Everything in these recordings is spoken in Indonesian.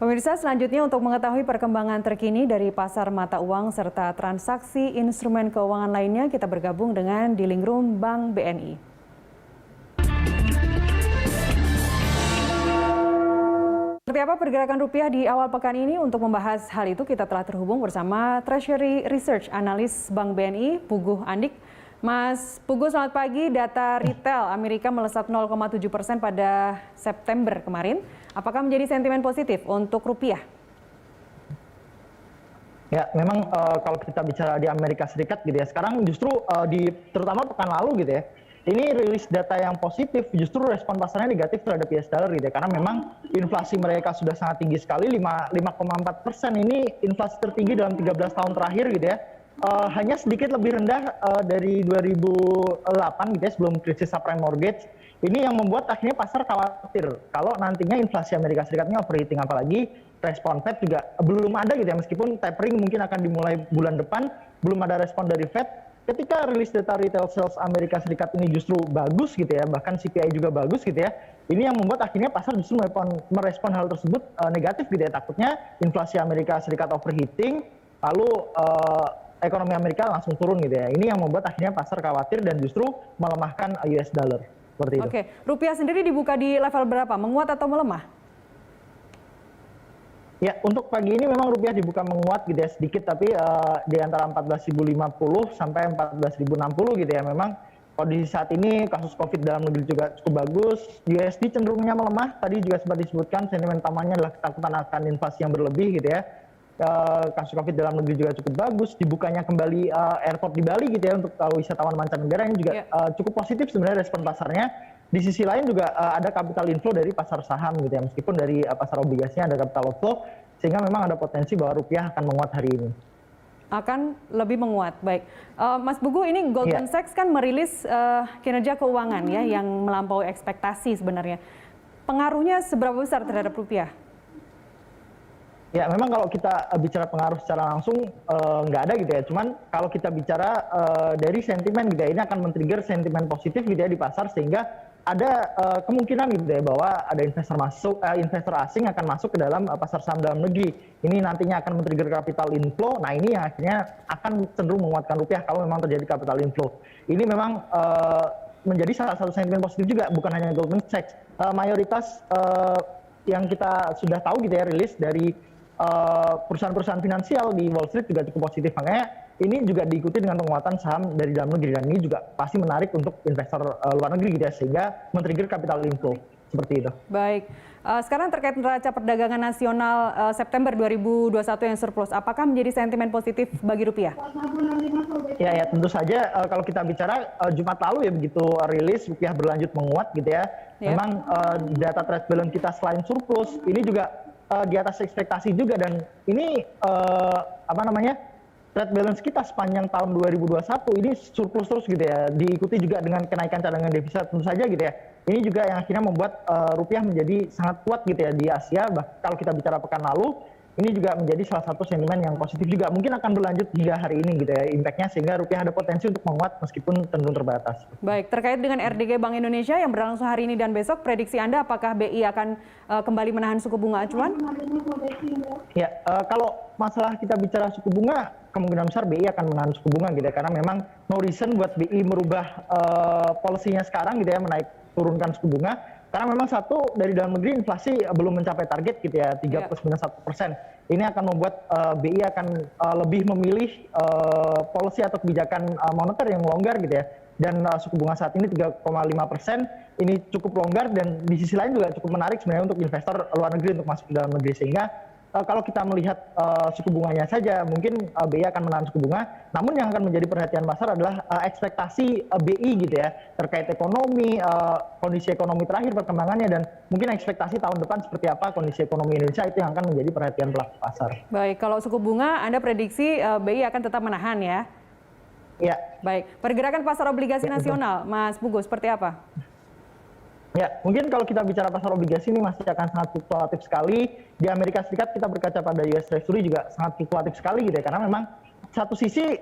Pemirsa, selanjutnya untuk mengetahui perkembangan terkini dari pasar mata uang serta transaksi instrumen keuangan lainnya, kita bergabung dengan Dealing Room Bank BNI. Seperti apa pergerakan rupiah di awal pekan ini? Untuk membahas hal itu, kita telah terhubung bersama Treasury Research Analyst Bank BNI, Puguh Andik. Mas Puguh, selamat pagi. Data retail Amerika melesat 0,7% pada September kemarin. Apakah menjadi sentimen positif untuk rupiah? Ya, memang kalau kita bicara di Amerika Serikat gitu ya, sekarang justru terutama pekan lalu gitu ya, ini rilis data yang positif, justru respon pasarnya negatif terhadap US dollar gitu ya, karena memang inflasi mereka sudah sangat tinggi sekali, 5,4%, ini inflasi tertinggi dalam 13 tahun terakhir gitu ya. Hanya sedikit lebih rendah dari 2008 gitu ya, sebelum krisis subprime mortgage. Ini yang membuat akhirnya pasar khawatir kalau nantinya inflasi Amerika Serikat ini overheating, apalagi respon Fed juga belum ada gitu ya, meskipun tapering mungkin akan dimulai bulan depan, belum ada respon dari Fed. Ketika rilis data retail sales Amerika Serikat ini justru bagus gitu ya, bahkan CPI juga bagus gitu ya, ini yang membuat akhirnya pasar justru merespon hal tersebut negatif gitu ya, takutnya inflasi Amerika Serikat overheating, lalu ekonomi Amerika langsung turun gitu ya. Ini yang membuat akhirnya pasar khawatir dan justru melemahkan US dollar. Seperti itu. Oke, rupiah sendiri dibuka di level berapa? Menguat atau melemah? Ya, untuk pagi ini memang rupiah dibuka menguat gitu ya, sedikit, tapi di antara 14.050 sampai 14.060 gitu ya. Memang kondisi saat ini kasus COVID dalam negeri juga cukup bagus. USD cenderungnya melemah, tadi juga sempat disebutkan sentimen utamanya adalah ketakutan akan inflasi yang berlebih gitu ya. Kasus COVID dalam negeri juga cukup bagus, dibukanya kembali airport di Bali gitu ya untuk wisatawan mancanegara, ini juga cukup positif sebenarnya respon pasarnya. Di sisi lain juga ada capital inflow dari pasar saham gitu ya, meskipun dari pasar obligasinya ada capital outflow, sehingga memang ada potensi bahwa rupiah akan menguat hari ini. Akan lebih menguat, baik. Mas Puguh, ini Goldman Sachs kan merilis kinerja keuangan ya yang melampaui ekspektasi sebenarnya. Pengaruhnya seberapa besar terhadap rupiah? Ya, memang kalau kita bicara pengaruh secara langsung nggak ada gitu ya. Cuman kalau kita bicara dari sentimen gitu ya, ini akan men-trigger sentimen positif gitu ya di pasar, sehingga ada kemungkinan gitu ya bahwa ada investor asing akan masuk ke dalam pasar saham dalam negeri. Ini nantinya akan men-trigger capital inflow. Nah, ini yang akhirnya akan cenderung menguatkan rupiah kalau memang terjadi capital inflow. Ini memang menjadi salah satu sentimen positif juga, bukan hanya Goldman Sachs. Mayoritas yang kita sudah tahu gitu ya rilis dari perusahaan-perusahaan finansial di Wall Street juga cukup positif, makanya ini juga diikuti dengan penguatan saham dari dalam negeri, dan ini juga pasti menarik untuk investor luar negeri gitu ya, sehingga men-trigger capital inflow seperti itu. Baik, sekarang terkait neraca perdagangan nasional September 2021 yang surplus, apakah menjadi sentimen positif bagi rupiah? Ya, tentu saja kalau kita bicara Jumat lalu ya, begitu rilis rupiah berlanjut menguat gitu ya. Memang data trade balance kita selain surplus ini juga di atas ekspektasi juga, dan ini trade balance kita sepanjang tahun 2021 ini surplus terus gitu ya, diikuti juga dengan kenaikan cadangan devisa tentu saja gitu ya. Ini juga yang akhirnya membuat rupiah menjadi sangat kuat gitu ya di Asia. Kalau kita bicara pekan lalu, ini juga menjadi salah satu sentimen yang positif juga, mungkin akan berlanjut hingga hari ini gitu ya impactnya, sehingga rupiah ada potensi untuk menguat meskipun cenderung terbatas. Baik, terkait dengan RDG Bank Indonesia yang berlangsung hari ini dan besok, prediksi Anda apakah BI akan kembali menahan suku bunga acuan? Ya, kalau masalah kita bicara suku bunga, kemungkinan besar BI akan menahan suku bunga gitu ya, karena memang no reason buat BI merubah polisinya sekarang gitu ya, turunkan suku bunga. Karena memang satu, dari dalam negeri inflasi belum mencapai target gitu ya, 3,91%. Ini akan membuat BI akan lebih memilih policy atau kebijakan moneter yang longgar gitu ya. Dan suku bunga saat ini 3,5%, ini cukup longgar, dan di sisi lain juga cukup menarik sebenarnya untuk investor luar negeri untuk masuk ke dalam negeri, sehingga kalau kita melihat suku bunganya saja, mungkin BI akan menahan suku bunga. Namun yang akan menjadi perhatian pasar adalah ekspektasi BI gitu ya, terkait ekonomi, kondisi ekonomi terakhir perkembangannya, dan mungkin ekspektasi tahun depan seperti apa kondisi ekonomi Indonesia, itu yang akan menjadi perhatian pelaku pasar. Baik, kalau suku bunga Anda prediksi BI akan tetap menahan ya? Ya. Baik, pergerakan pasar obligasi nasional, Mas Puguh, seperti apa? Ya, mungkin kalau kita bicara pasar obligasi ini masih akan sangat fluktuatif sekali. Di Amerika Serikat kita berkaca pada US Treasury juga sangat fluktuatif sekali gitu ya, karena memang satu sisi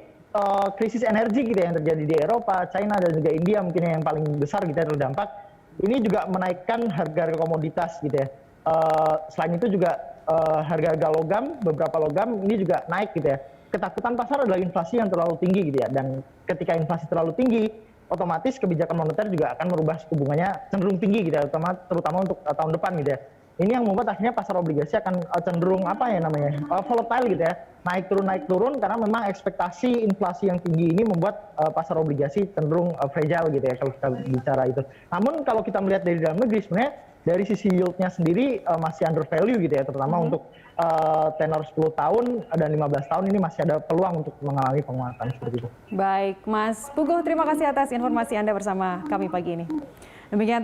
krisis energi gitu ya yang terjadi di Eropa, China, dan juga India mungkin yang paling besar gitu ya terdampak. Ini juga menaikkan harga komoditas gitu ya. Selain itu juga harga-harga logam, beberapa logam ini juga naik gitu ya. Ketakutan pasar adalah inflasi yang terlalu tinggi gitu ya. Dan ketika inflasi terlalu tinggi, otomatis kebijakan moneter juga akan merubah suku bunganya cenderung tinggi gitu ya, terutama untuk tahun depan gitu ya. Ini yang membuat akhirnya pasar obligasi akan cenderung volatile gitu ya, naik turun karena memang ekspektasi inflasi yang tinggi ini membuat pasar obligasi cenderung fragile gitu ya kalau kita bicara itu. Namun kalau kita melihat dari dalam negeri sebenarnya dari sisi yieldnya sendiri masih under value gitu ya, terutama untuk tenor 10 tahun dan 15 tahun ini masih ada peluang untuk mengalami penguatan seperti itu. Baik, Mas Puguh, terima kasih atas informasi Anda bersama kami pagi ini. Demikian